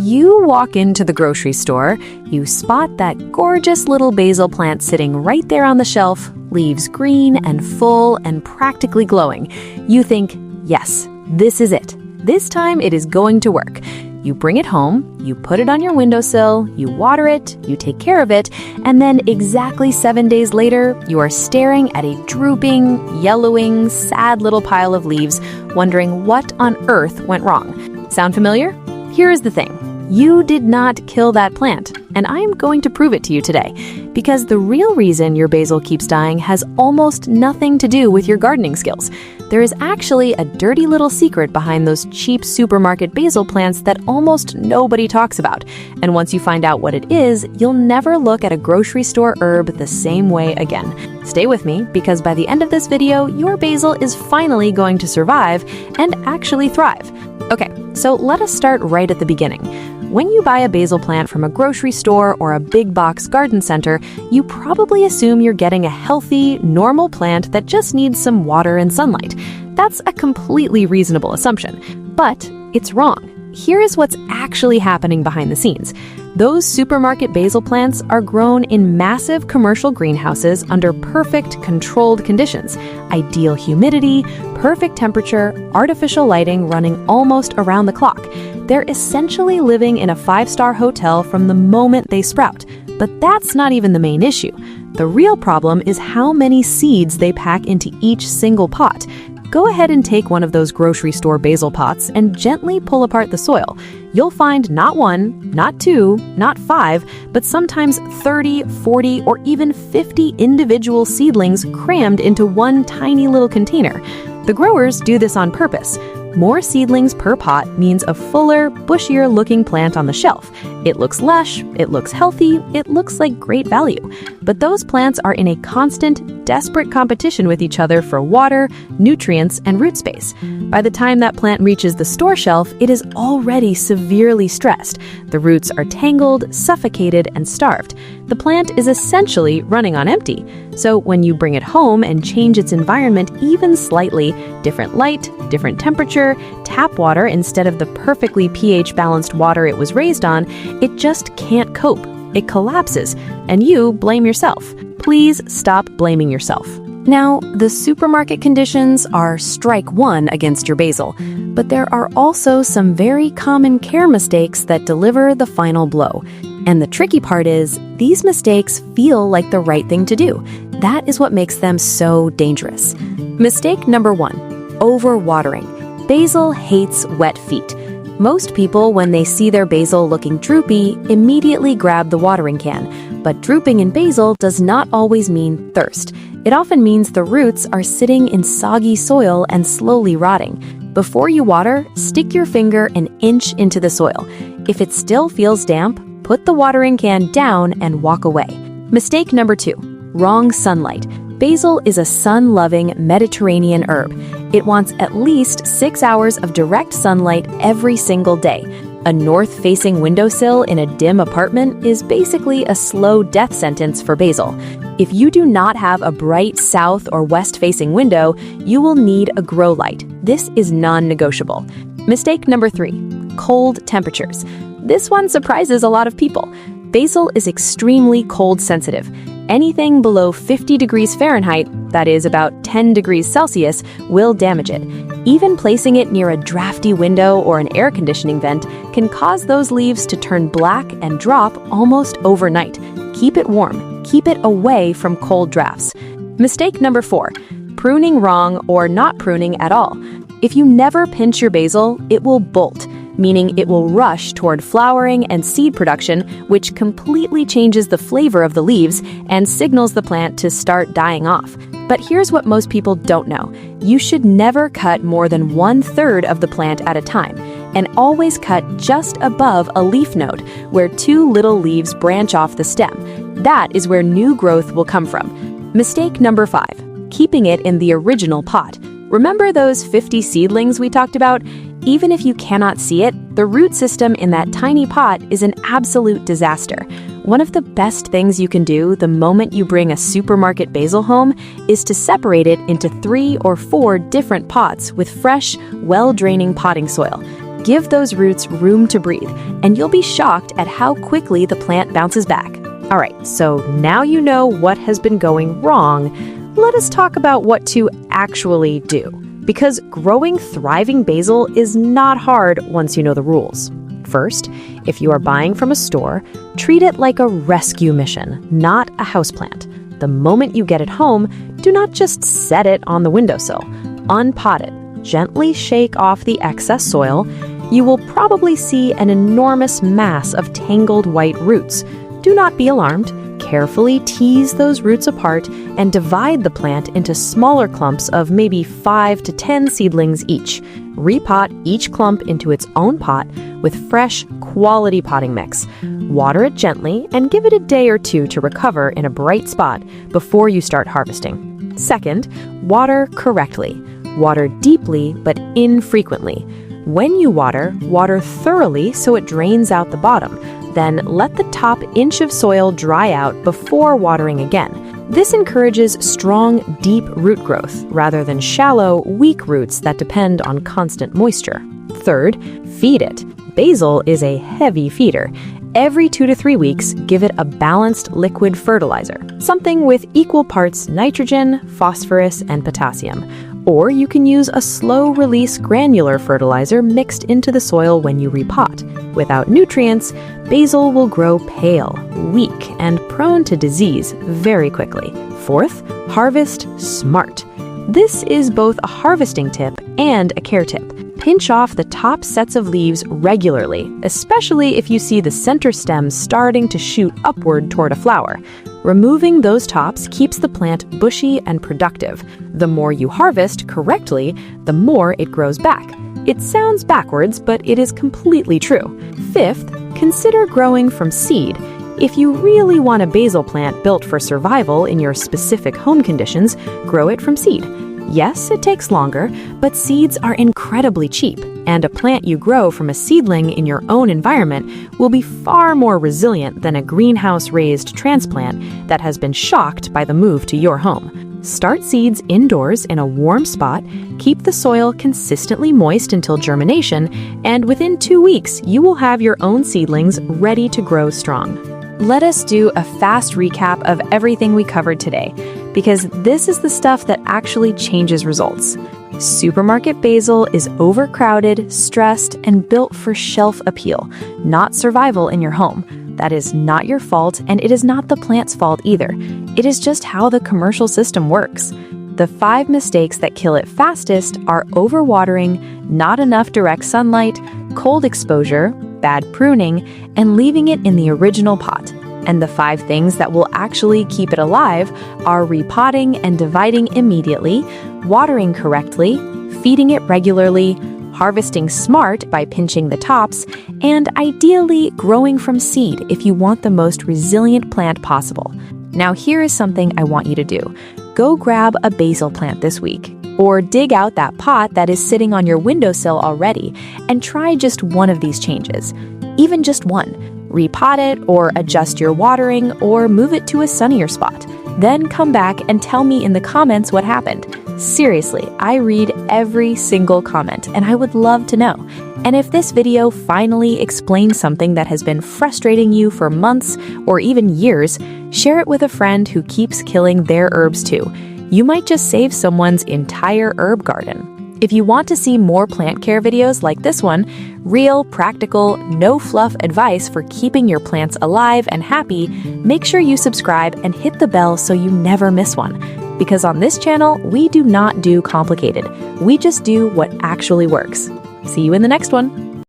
You walk into the grocery store, you spot that gorgeous little basil plant sitting right there on the shelf, leaves green and full and practically glowing. You think, yes, this is it. This time it is going to work. You bring it home, you put it on your windowsill, you water it, you take care of it, and then exactly 7 days later, you are staring at a drooping, yellowing, sad little pile of leaves, wondering what on earth went wrong. Sound familiar? Here is the thing. You did not kill that plant, and I am going to prove it to you today, because the real reason your basil keeps dying has almost nothing to do with your gardening skills. There is actually a dirty little secret behind those cheap supermarket basil plants that almost nobody talks about. And once you find out what it is, you'll never look at a grocery store herb the same way again. Stay with me, because by the end of this video, your basil is finally going to survive and actually thrive. Okay, so let us start right at the beginning. When you buy a basil plant from a grocery store or a big box garden center, you probably assume you're getting a healthy, normal plant that just needs some water and sunlight. That's a completely reasonable assumption, but it's wrong. Here is what's actually happening behind the scenes. Those supermarket basil plants are grown in massive commercial greenhouses under perfect, controlled conditions. Ideal humidity, perfect temperature, artificial lighting running almost around the clock. They're essentially living in a 5-star hotel from the moment they sprout. But that's not even the main issue. The real problem is how many seeds they pack into each single pot. Go ahead and take one of those grocery store basil pots and gently pull apart the soil. You'll find not 1, not 2, not 5, but sometimes 30, 40, or even 50 individual seedlings crammed into one tiny little container. The growers do this on purpose. More seedlings per pot means a fuller, bushier looking plant on the shelf. It looks lush, it looks healthy, it looks like great value. But those plants are in a constant, desperate competition with each other for water, nutrients, and root space. By the time that plant reaches the store shelf, it is already severely stressed. The roots are tangled, suffocated, and starved. The plant is essentially running on empty. So when you bring it home and change its environment even slightly, different light, different temperature, tap water instead of the perfectly pH-balanced water it was raised on, it just can't cope. It collapses, and you blame yourself. Please stop blaming yourself. Now, the supermarket conditions are strike one against your basil, but there are also some very common care mistakes that deliver the final blow. And the tricky part is, these mistakes feel like the right thing to do. That is what makes them so dangerous. Mistake number 1, overwatering. Basil hates wet feet. Most people, when they see their basil looking droopy, immediately grab the watering can. But drooping in basil does not always mean thirst. It often means the roots are sitting in soggy soil and slowly rotting. Before you water, stick your finger an inch into the soil. If it still feels damp, put the watering can down and walk away. Mistake number 2, wrong sunlight. Basil is a sun-loving Mediterranean herb. It wants at least 6 hours of direct sunlight every single day. A north-facing windowsill in a dim apartment is basically a slow death sentence for basil. If you do not have a bright south or west-facing window, you will need a grow light. This is non-negotiable. Mistake number 3, cold temperatures. This one surprises a lot of people. Basil is extremely cold sensitive. Anything below 50 degrees Fahrenheit, that is about 10 degrees Celsius, will damage it. Even placing it near a drafty window or an air conditioning vent can cause those leaves to turn black and drop almost overnight. Keep it warm. Keep it away from cold drafts. Mistake number 4, pruning wrong or not pruning at all. If you never pinch your basil, it will bolt, meaning it will rush toward flowering and seed production, which completely changes the flavor of the leaves and signals the plant to start dying off. But here's what most people don't know. You should never cut more than 1/3 of the plant at a time, and always cut just above a leaf node, where 2 little leaves branch off the stem. That is where new growth will come from. Mistake number 5, keeping it in the original pot. Remember those 50 seedlings we talked about? Even if you cannot see it, the root system in that tiny pot is an absolute disaster. One of the best things you can do the moment you bring a supermarket basil home is to separate it into 3 or 4 different pots with fresh, well-draining potting soil. Give those roots room to breathe, and you'll be shocked at how quickly the plant bounces back. All right, so now you know what has been going wrong. Let us talk about what to actually do, because growing thriving basil is not hard once you know the rules. First, if you are buying from a store, treat it like a rescue mission, not a houseplant. The moment you get it home, do not just set it on the windowsill. Unpot it. Gently shake off the excess soil. You will probably see an enormous mass of tangled white roots. Do not be alarmed. Carefully tease those roots apart and divide the plant into smaller clumps of maybe 5 to 10 seedlings each. Repot each clump into its own pot with fresh, quality potting mix. Water it gently and give it a day or two to recover in a bright spot before you start harvesting. Second, water correctly. Water deeply but infrequently. When you water, water thoroughly so it drains out the bottom. Then let the top inch of soil dry out before watering again. This encourages strong, deep root growth rather than shallow, weak roots that depend on constant moisture. Third, feed it. Basil is a heavy feeder. Every 2 to 3 weeks, give it a balanced liquid fertilizer, something with equal parts nitrogen, phosphorus, and potassium. Or you can use a slow-release granular fertilizer mixed into the soil when you repot. Without nutrients, basil will grow pale, weak, and prone to disease very quickly. Fourth, harvest smart. This is both a harvesting tip and a care tip. Pinch off the top sets of leaves regularly, especially if you see the center stems starting to shoot upward toward a flower. Removing those tops keeps the plant bushy and productive. The more you harvest correctly, the more it grows back. It sounds backwards, but it is completely true. Fifth, consider growing from seed. If you really want a basil plant built for survival in your specific home conditions, grow it from seed. Yes, it takes longer, but seeds are incredibly cheap, and a plant you grow from a seedling in your own environment will be far more resilient than a greenhouse-raised transplant that has been shocked by the move to your home. Start seeds indoors in a warm spot, keep the soil consistently moist until germination, and within 2 weeks, you will have your own seedlings ready to grow strong. Let us do a fast recap of everything we covered today, because this is the stuff that actually changes results. Supermarket basil is overcrowded, stressed, and built for shelf appeal, not survival in your home. That is not your fault, and it is not the plant's fault either. It is just how the commercial system works. The 5 mistakes that kill it fastest are overwatering, not enough direct sunlight, cold exposure, bad pruning, and leaving it in the original pot. And the 5 things that will actually keep it alive are repotting and dividing immediately, watering correctly, feeding it regularly, harvesting smart by pinching the tops, and ideally growing from seed if you want the most resilient plant possible. Now here is something I want you to do. Go grab a basil plant this week, or dig out that pot that is sitting on your windowsill already, and try just one of these changes. Even just one. Repot it, or adjust your watering, or move it to a sunnier spot. Then come back and tell me in the comments what happened. Seriously, I read every single comment, and I would love to know. And if this video finally explains something that has been frustrating you for months or even years, share it with a friend who keeps killing their herbs too. You might just save someone's entire herb garden. If you want to see more plant care videos like this one, real, practical, no-fluff advice for keeping your plants alive and happy, make sure you subscribe and hit the bell so you never miss one. Because on this channel, we do not do complicated. We just do what actually works. See you in the next one.